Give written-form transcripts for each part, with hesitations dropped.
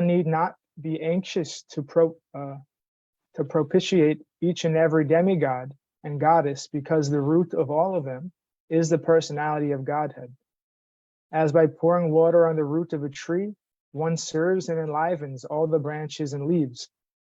need not be anxious to propitiate each and every demigod and goddess, because the root of all of them is the personality of Godhead. As by pouring water on the root of a tree, one serves and enlivens all the branches and leaves,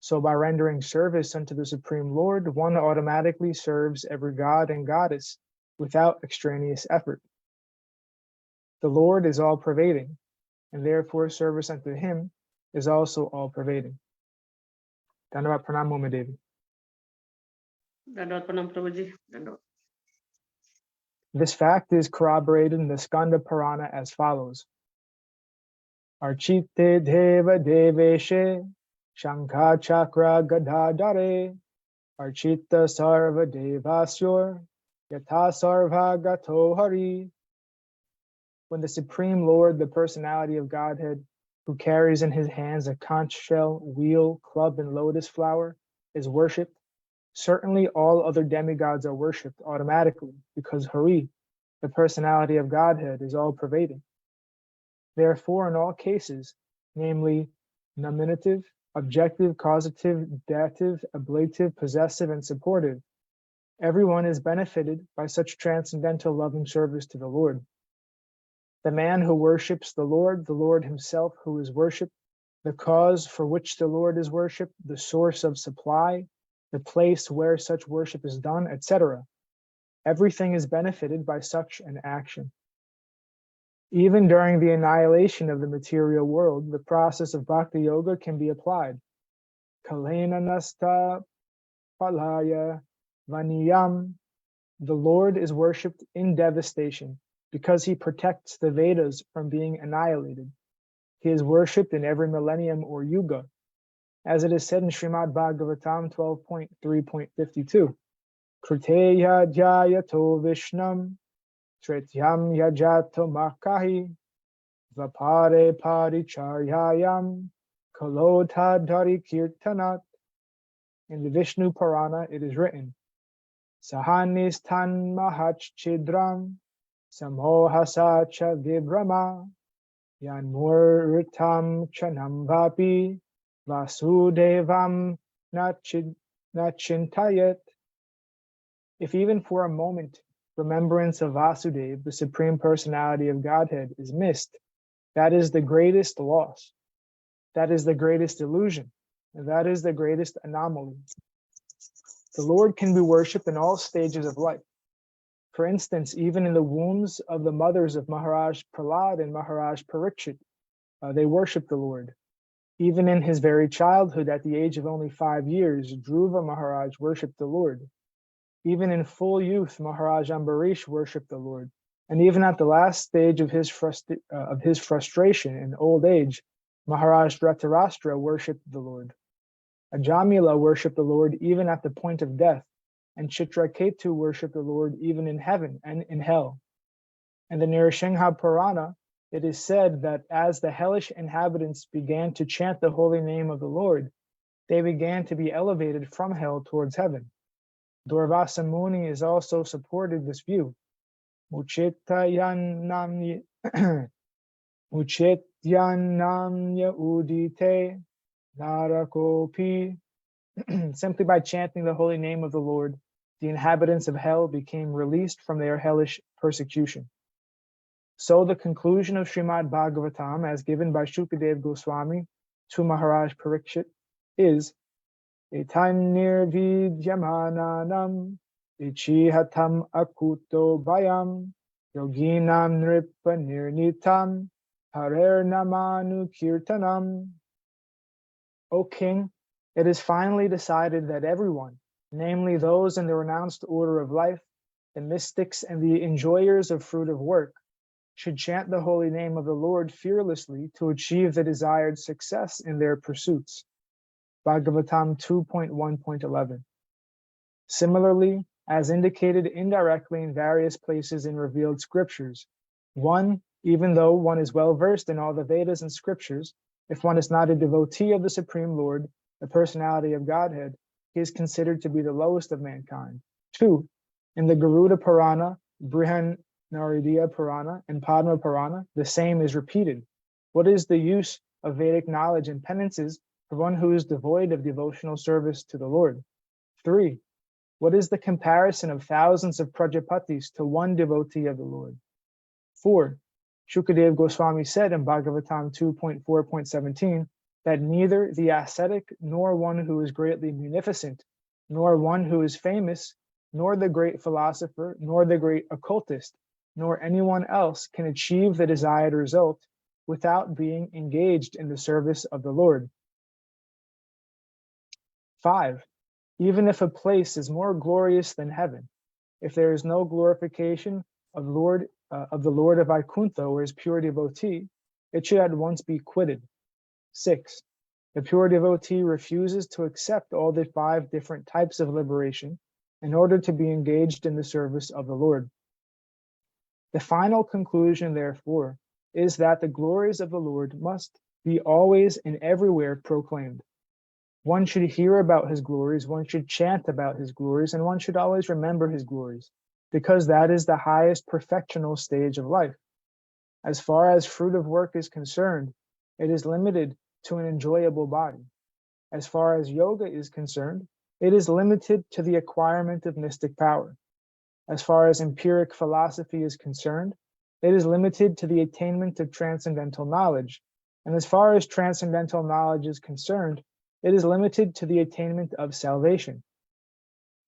so by rendering service unto the Supreme Lord, one automatically serves every god and goddess without extraneous effort. The Lord is all-pervading, and therefore service unto him is also all-pervading. Dhanyavad pranam Mummy Devi. Dandavad pranam Prabhuji. Dandavad. This fact is corroborated in the Skanda Purana as follows. Archite deva deveshe shankha chakra gadadare archita sarva devasyor yatha sarva gato hari. When the Supreme Lord, the personality of Godhead, who carries in his hands a conch shell, wheel, club, and lotus flower, is worshipped, certainly all other demigods are worshipped automatically, because Hari, the personality of Godhead, is all-pervading. Therefore, in all cases, namely nominative, objective, causative, dative, ablative, possessive, and supportive, everyone is benefited by such transcendental loving service to the Lord. The man who worships the Lord himself who is worshipped, the cause for which the Lord is worshipped, the source of supply, the place where such worship is done, etc. Everything is benefited by such an action. Even during the annihilation of the material world, the process of bhakti yoga can be applied. Kalena nasta palaya vaniyam. The Lord is worshipped in devastation because he protects the Vedas from being annihilated. He is worshipped in every millennium or yuga, as it is said in Srimad Bhagavatam 12.3.52. Kriteya jayato vishnam tretyam yajato makahi vapare paricharyayam kalodhadhari kirtanat. In the Vishnu Purana, it is written, Sahanistan mahachchidram samohasa cha vibrama yanmuritam chanam vapi vasudevam nachintayat. If even for a moment remembrance of Vasudev, the Supreme Personality of Godhead, is missed, that is the greatest loss. That is the greatest illusion. And that is the greatest anomaly. The Lord can be worshipped in all stages of life. For instance, even in the wombs of the mothers of Maharaj Prahlad and Maharaj Parikshit, they worshiped the Lord. Even in his very childhood, at the age of only 5 years, Dhruva Maharaj worshipped the Lord. Even in full youth, Maharaj Ambarish worshipped the Lord. And even at the last stage of his frustration in old age, Maharaj Dhritarashtra worshipped the Lord. Ajamila worshipped the Lord even at the point of death, and Chitraketu worshipped the Lord even in heaven and in hell. In the Nrsimha Purana, it is said that as the hellish inhabitants began to chant the holy name of the Lord, they began to be elevated from hell towards heaven. Durvasa Muni has also supported this view. Muchetyanamya udite narakopi. Simply by chanting the holy name of the Lord, the inhabitants of hell became released from their hellish persecution. So the conclusion of Srimad Bhagavatam, as given by Shukadev Goswami to Maharaj Parikshit, is Etannirvidyamananam ichihatam akuto bayam yoginam nripanirnitam harer namanu kirtanam. O king, it is finally decided that everyone, namely those in the renounced order of life, the mystics and the enjoyers of fruit of work, should chant the holy name of the Lord fearlessly to achieve the desired success in their pursuits. Bhagavatam 2.1.11. Similarly, as indicated indirectly in various places in revealed scriptures, even though one is well versed in all the Vedas and scriptures, if one is not a devotee of the Supreme Lord, the personality of Godhead, he is considered to be the lowest of mankind. 2. In the Garuda Purana, Brihanaradiya Purana, and Padma Purana, the same is repeated. What is the use of Vedic knowledge and penances for one who is devoid of devotional service to the Lord? 3. What is the comparison of thousands of Prajapatis to one devotee of the Lord? 4. Shukadev Goswami said in Bhagavatam 2.4.17 that neither the ascetic, nor one who is greatly munificent, nor one who is famous, nor the great philosopher, nor the great occultist, nor anyone else can achieve the desired result without being engaged in the service of the Lord. 5. Even if a place is more glorious than heaven, if there is no glorification of the Lord of Vaikuntha or his pure devotee, it should at once be quitted. 6. The pure devotee refuses to accept all the 5 different types of liberation in order to be engaged in the service of the Lord. The final conclusion, therefore, is that the glories of the Lord must be always and everywhere proclaimed. One should hear about his glories, one should chant about his glories, and one should always remember his glories, because that is the highest perfectional stage of life. As far as fruit of work is concerned, it is limited to an enjoyable body. As far as yoga is concerned, it is limited to the acquirement of mystic power. As far as empiric philosophy is concerned, it is limited to the attainment of transcendental knowledge. And as far as transcendental knowledge is concerned, it is limited to the attainment of salvation.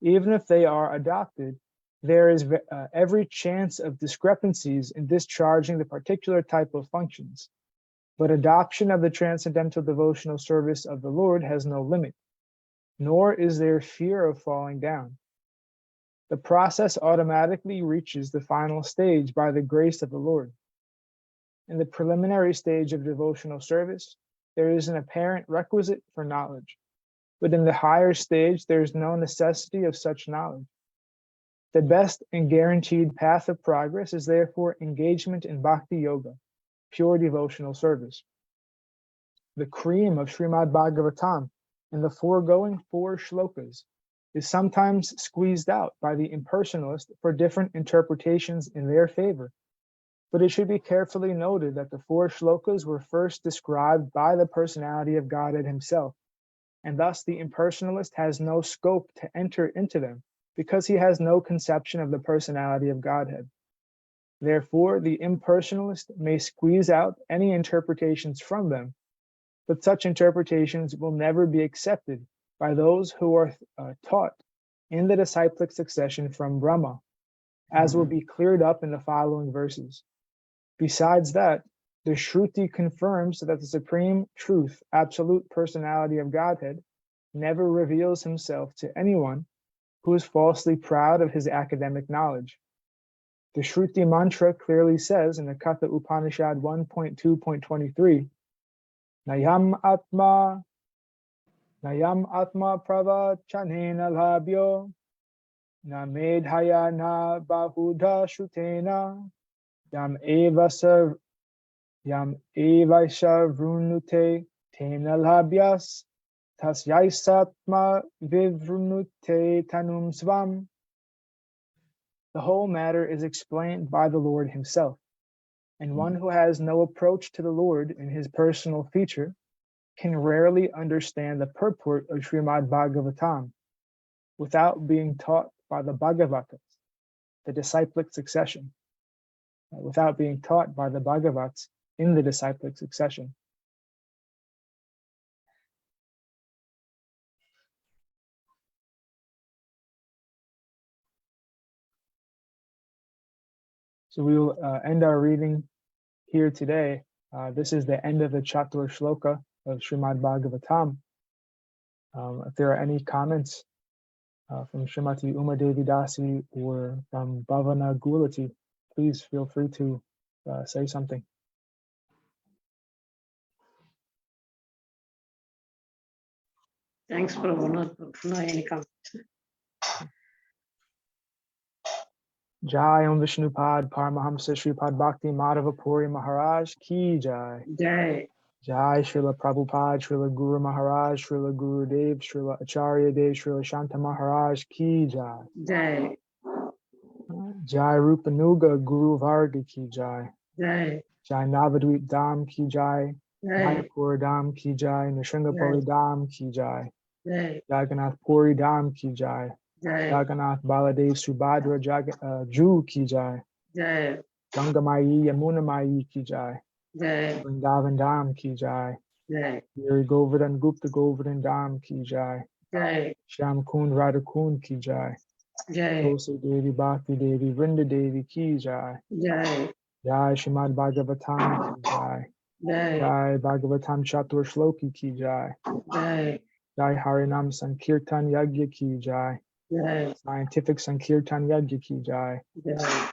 Even if they are adopted, there is every chance of discrepancies in discharging the particular type of functions. But adoption of the transcendental devotional service of the Lord has no limit, nor is there fear of falling down. The process automatically reaches the final stage by the grace of the Lord. In the preliminary stage of devotional service, there is an apparent requisite for knowledge, but in the higher stage, there is no necessity of such knowledge. The best and guaranteed path of progress is therefore engagement in bhakti yoga, pure devotional service. The cream of Srimad Bhagavatam in the foregoing 4 shlokas is sometimes squeezed out by the impersonalist for different interpretations in their favor. But it should be carefully noted that the 4 shlokas were first described by the personality of Godhead himself, and thus the impersonalist has no scope to enter into them because he has no conception of the personality of Godhead. Therefore, the impersonalist may squeeze out any interpretations from them, but such interpretations will never be accepted by those who are taught in the disciplic succession from Brahma, as will be cleared up in the following verses. Besides that, the Shruti confirms that the supreme truth, absolute personality of Godhead, never reveals himself to anyone who is falsely proud of his academic knowledge. The Shruti mantra clearly says in the Katha Upanishad 1.2.23, Nayam Atma pravachanena labhyo, na medhaya na bahudha shrutena, yam eva vrunute tena labhyas, tasyaisatma vivrunute tanum svam. The whole matter is explained by the Lord himself, and one who has no approach to the Lord in his personal feature can rarely understand the purport of Srimad Bhagavatam without being taught by the Bhagavatas, the disciplic succession, without being taught by the Bhagavats in the disciplic succession. So we will end our reading here today. This is the end of the Catuḥ-ślokī of Srimad Bhagavatam. If there are any comments from Srimati Uma Devi Dasi or from Bhavana Gulati, please feel free to say something. Thanks, Prabhu. No any comments. Jai Om Vishnupad Paramahamsa Shripad Bhakti Madhava Puri Maharaj Ki Jai. Jai. Jai Srila Prabhupada, Srila Guru Maharaj, Srila Guru Dev, Srila Acharya Dev, Srila Shanta Maharaj Ki Jai. Jai. Jai Rupanuga Guru Varga Ki Jai. Jai. Jai Navadvip Dham Ki Jai. Jai. Mayapur Dham ki jai, Nishringapuri Dham ki jai, Jai. Jagannath Puri Dham ki jai, Jai. Jagannath Baladev Subhadra Ju ki jai, Jai. Gangamayi Yamuna Mayi ki jai, Jai. Vrindavan Dham ki jai, Jai. Giri Govardhan Gupta Govardhan Dham ki jai, Jai. Shyam Kund Radha Kund ki jai, Jai. Tulsi Devi Bhakti Devi Vrinda Devi ki jai, Jai. Jai Srimad Bhagavatam ki jai, Jai. Jai Bhagavatam Catuḥ-ślokī ki jai, Jai. Jai Harinam Sankirtan Yagya ki jai, Jai. Scientific Sankirtan Yagya ki jai, Jai.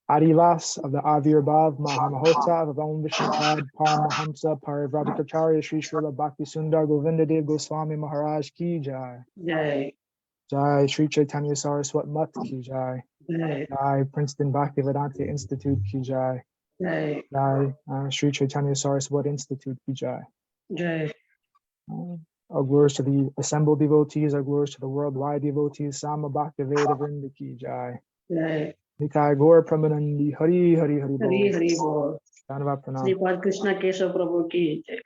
Adivas of the Avirbhav Mahamahotsav of Om Vishnupad Paramahamsa Parivrajacharya Sri Srila Bhakti Sundar Govinda Dev Goswami Maharaj ki jai, Jai. Jai Sri Chaitanya Saraswat Mat ki jai, Jai. Jai Princeton Bhaktivedanta Institute ki jai, Jai. Jai Sri Chaitanya Saraswat Institute ki jai. Jai. Our glories to the assembled devotees, our glories to the worldwide devotees, Sama Bhakti Veda Vrinda ki jai. Jai. Nikai Gaur Pramanandi Hari Hari Hari Hari Bol. Hari Bol. Dhanavad Pranam. Sripad Krishna Keshav Prabhu ki jai.